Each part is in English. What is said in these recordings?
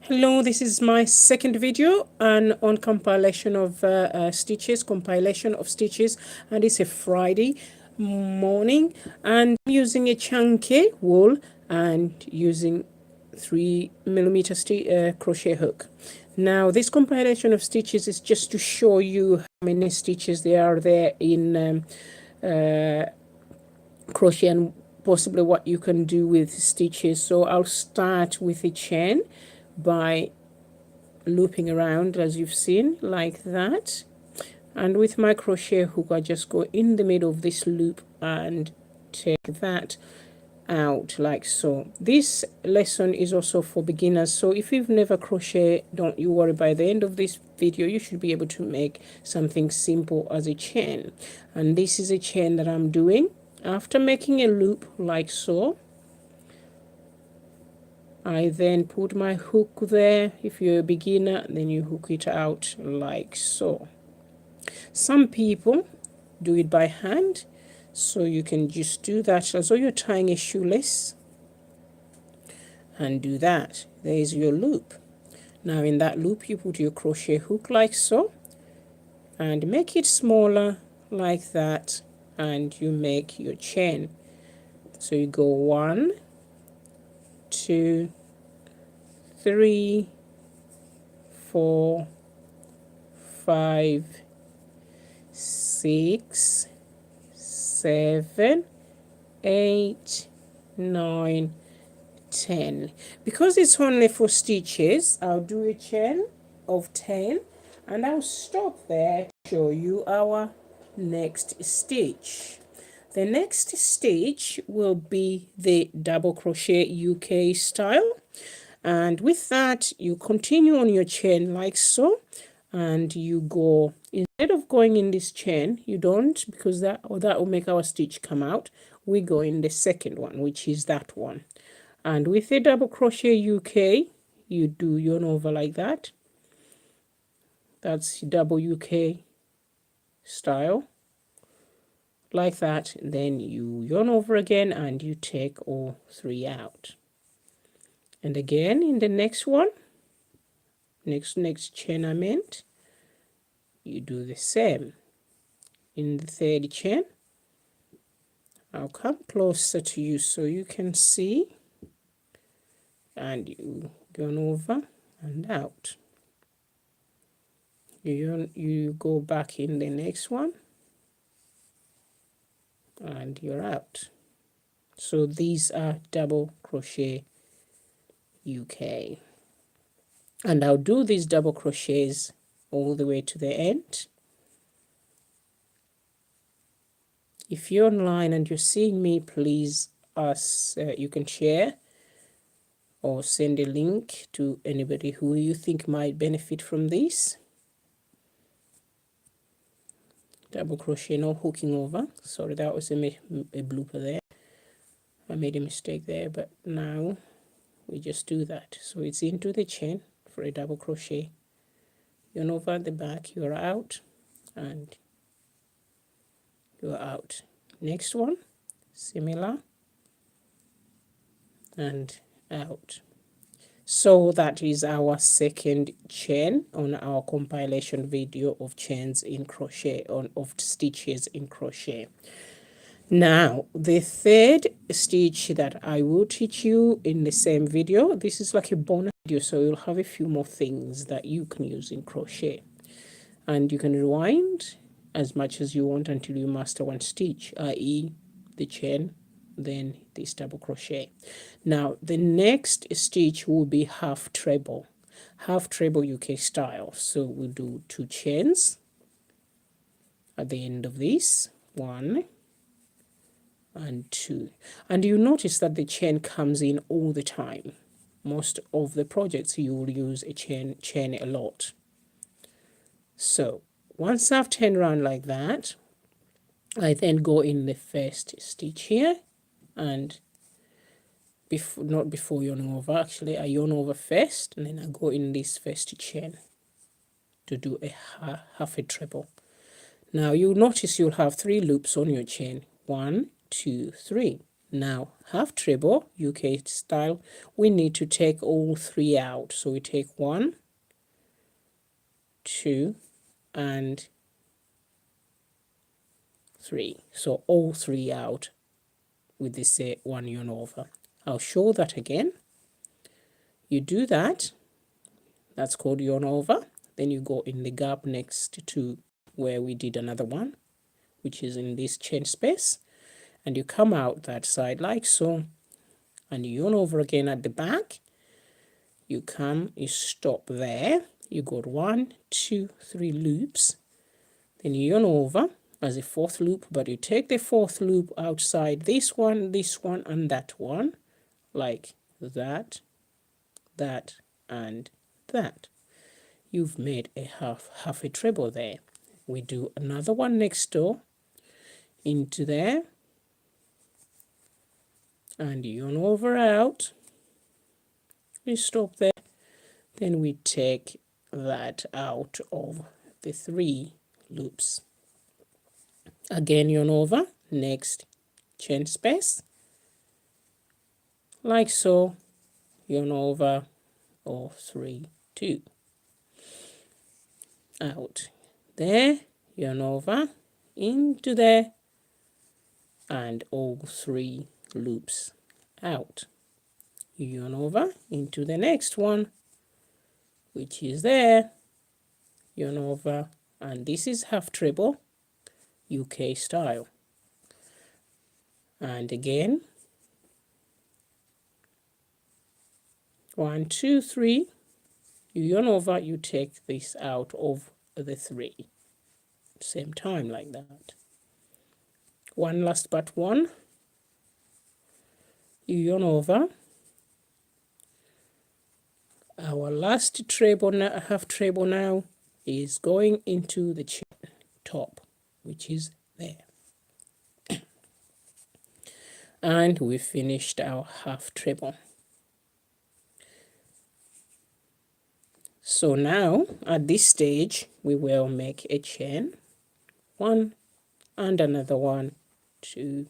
Hello, this is my second video and on compilation of compilation of stitches, and it's a Friday morning, and I'm using a chunky wool and using 3mm crochet hook. Now this compilation of stitches is just to show you how many stitches there are there in crochet, and possibly what you can do with stitches. So I'll start with a chain by looping around as you've seen, like that, and with my crochet hook I just go in the middle of this loop and take that out like so. This lesson is also for beginners, so if you've never crocheted, don't you worry. By the end of this video you should be able to make something simple as a chain. And this is a chain that I'm doing after making a loop like so. I then put my hook there. If you're a beginner, then you hook it out like so. Some people do it by hand, so you can just do that as though you're tying a shoelace and do that. There's your loop. Now in that loop you put your crochet hook like so and make it smaller like that, and you make your chain. So you go 1, 2, 3, 4, 5, 6, 7, 8, 9, 10. Because it's only for stitches, I'll do a chain of 10 and I'll stop there to show you our next stitch. The next stitch will be the double crochet UK style, and with that you continue on your chain like so, and you go, instead of going in this chain, you don't, because that will make our stitch come out. We go in the second one, which is that one, and with a double crochet UK you do yarn over like that. That's double UK style like that. Then you yarn over again and you take all 3 out, and again in the next one, next chain I meant, you do the same. In the third chain, I'll come closer to you so you can see, and you yarn over and out. You go back in the next one and you're out. So these are double crochet UK, and I'll do these double crochets all the way to the end. If you're online and you're seeing me, please you can share or send a link to anybody who you think might benefit from this. Double crochet, no hooking over. Sorry, that was a blooper there. I made a mistake there, but now we just do that. So it's into the chain for a double crochet, yarn over at the back, you're out, and you're out. Next one, similar, and out. So that is our second chain on our compilation video of chains in crochet, of stitches in crochet. Now the third stitch that I will teach you in the same video, this is like a bonus video, so you'll have a few more things that you can use in crochet, and you can rewind as much as you want until you master one stitch, i.e. the chain, then this double crochet. Now the next stitch will be half treble UK style. So we'll do 2 chains at the end of this, 1 and 2, and you notice that the chain comes in all the time. Most of the projects you will use a chain a lot. So once I've turned around like that, I then go in the first stitch here, and not before yarning over, actually I yarn over first and then I go in this first chain to do a half a treble. Now you'll notice you'll have 3 loops on your chain, 1, 2, 3. Now half treble UK style, we need to take all 3 out. So we take 1, 2 and 3. So all 3 out with this 1 yarn over. I'll show that again. You do that, that's called yarn over. Then you go in the gap next to where we did another one, which is in this chain space, and you come out that side like so, and you yarn over again at the back. You come, you stop there, you got 1, 2, 3 loops, then you yarn over as a 4th loop, but you take the 4th loop outside this one, and that one, like that, that, and that. You've made a half a treble there. We do another one next door into there, and yarn over out, we stop there, then we take that out of the 3 loops. Again yarn over, next chain space, like so, yarn over, or 3, 2, out there, yarn over into there, and all 3 loops out. You yarn over into the next one, which is there, yarn over, and this is half treble UK style. And again, 1, 2, 3, you yarn over, you take this out of the 3, same time like that. One last but one, you yarn over. Our last treble now, half treble now, is going into the chain top, which is there. And we finished our half treble. So now at this stage we will make a chain, 1 and another 1, 2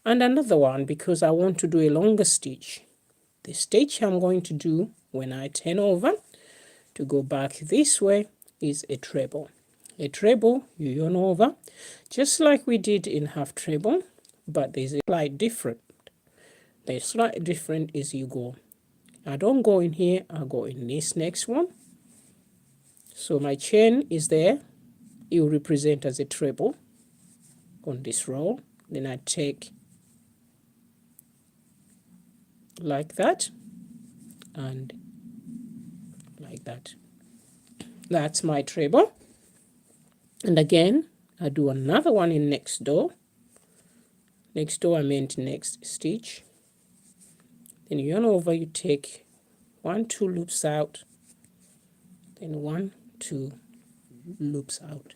and another one, because I want to do a longer stitch. The stitch I'm going to do when I turn over to go back this way is a treble. A treble, you yarn over just like we did in half treble, but there's a slight different. The slight different is you go, I don't go in here, I go in this next one. So my chain is there, it will represent as a treble on this row. Then I take like that and like that. That's my treble. And again, I do another one in next door. Next door I meant next stitch. Then you yarn over, you take 1, 2 loops out, then 1, 2 loops out.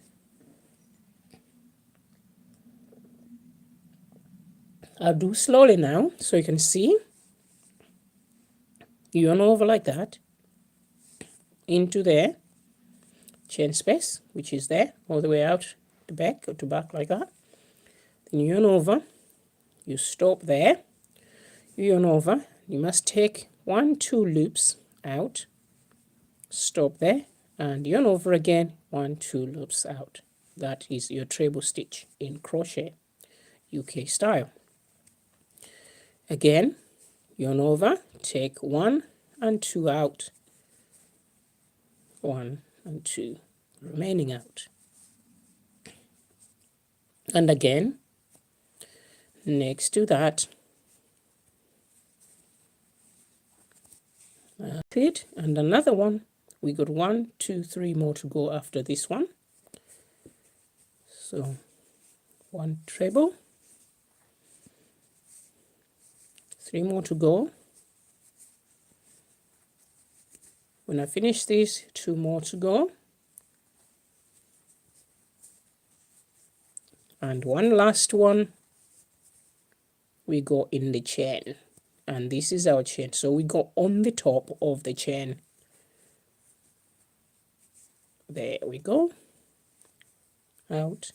I'll do slowly now so you can see. You yarn over like that into there, chain space, which is there all the way out the back, or to back like that. Then you yarn over, you stop there, you yarn over, you must take 1, 2 loops out, stop there, and yarn over again, 1, 2 loops out. That is your treble stitch in crochet UK style. Again, yarn over, take 1 and 2 out, 1 and 2 remaining out. And again, next to that, it, and another one. We got 1, 2, 3 more to go after this one. So 1 treble, 3 more to go. When I finish this, 2 more to go. And one last one, we go in the chain. And this is our chain. So we go on the top of the chain. There we go. Out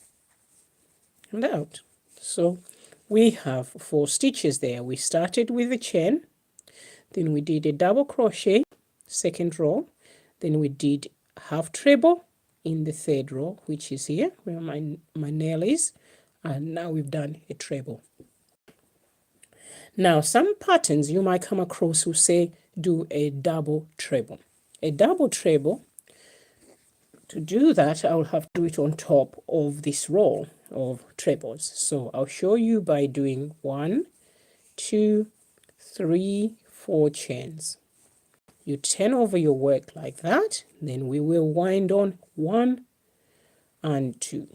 and out. So we have 4 stitches there. We started with the chain, then we did a double crochet, second row, then we did half treble in the third row, which is here where my nail is, and now we've done a treble. Now some patterns you might come across who say do a double treble. A double treble, to do that I'll have to do it on top of this row of trebles. So I'll show you by doing 1, 2, 3, 4 chains. You turn over your work like that, then we will wind on 1 and 2.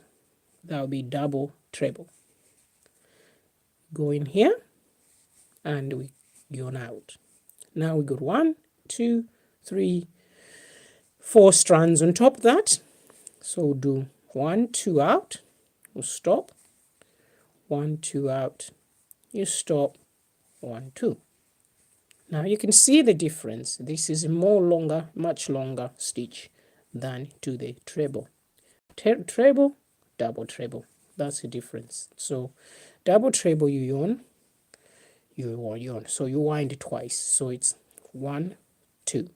That will be double treble. Go in here and we yarn out. Now we got 1, 2, 3, 4 strands on top of that. So do 1, 2 out, you stop, 1, 2 out, you stop, 1, 2. Now you can see the difference. This is a much longer stitch than to the treble. Treble, double treble. That's the difference. So double treble you yarn. So you wind twice. So it's 1, 2.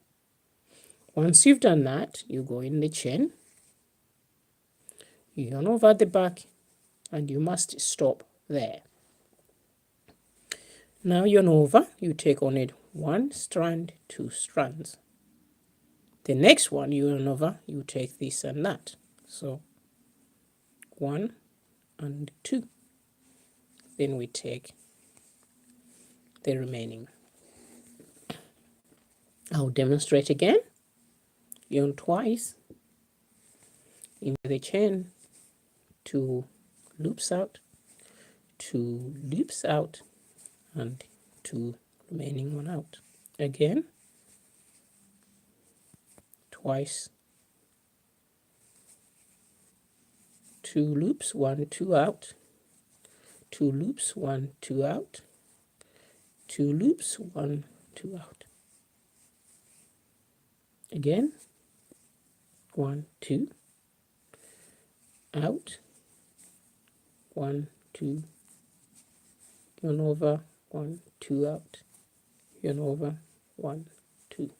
Once you've done that, you go in the chain, you yarn over at the back, and you must stop there. Now yarn over, you take on it 1 strand, 2 strands. The next one you yarn over, you take this and that. So 1 and 2. Then we take the remaining. I'll demonstrate again. Yarn twice into the chain, 2 loops out, 2 loops out, and 2 remaining one out. Again, twice, 2 loops, 1, 2 out, 2 loops, 1, 2 out, 2 loops, 1, 2 out. Again, 1, 2 out, 1, 2, yarn over, 1, 2 out, yarn over, 1, 2.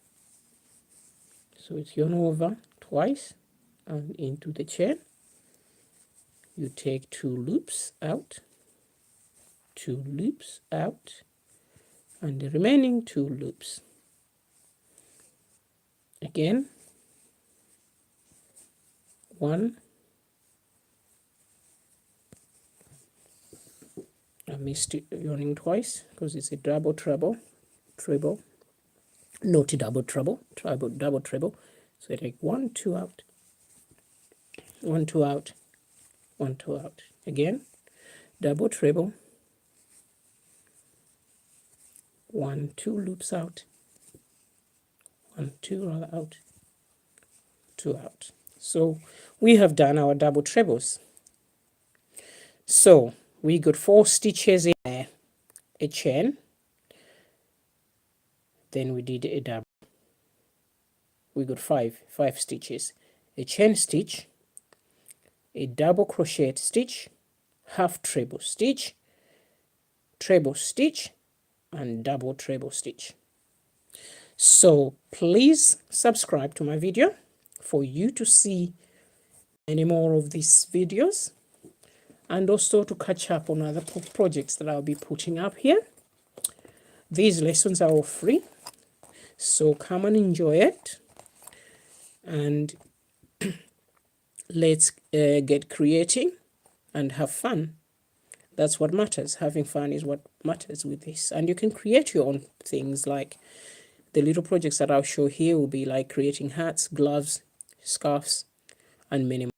So it's yarn over twice and into the chain. You take 2 loops out, 2 loops out, and the remaining 2 loops. Again, 1, I missed it yarning twice because it's a double treble, not a double treble, double treble. So I take 1, 2 out, 1, 2 out, 1, 2 out. Again, double treble, 1, 2 loops out, 1, 2 out, 2 out. So we have done our double trebles. So we got 4 stitches in there, a chain, then we did a double. We got 5 stitches, a chain stitch, a double crochet stitch, half treble stitch, and double treble stitch. So please subscribe to my video for you to see many more of these videos, and also to catch up on other projects that I'll be putting up here. These lessons are all free, so come and enjoy it, and let's get creating and have fun. That's what matters. Having fun is what matters with this. And you can create your own things, like the little projects that I'll show here will be like creating hats, gloves, scarves, and many more.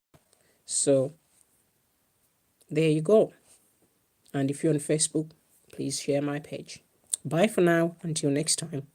So there you go. And if you're on Facebook, please share my page. Bye for now. Until next time.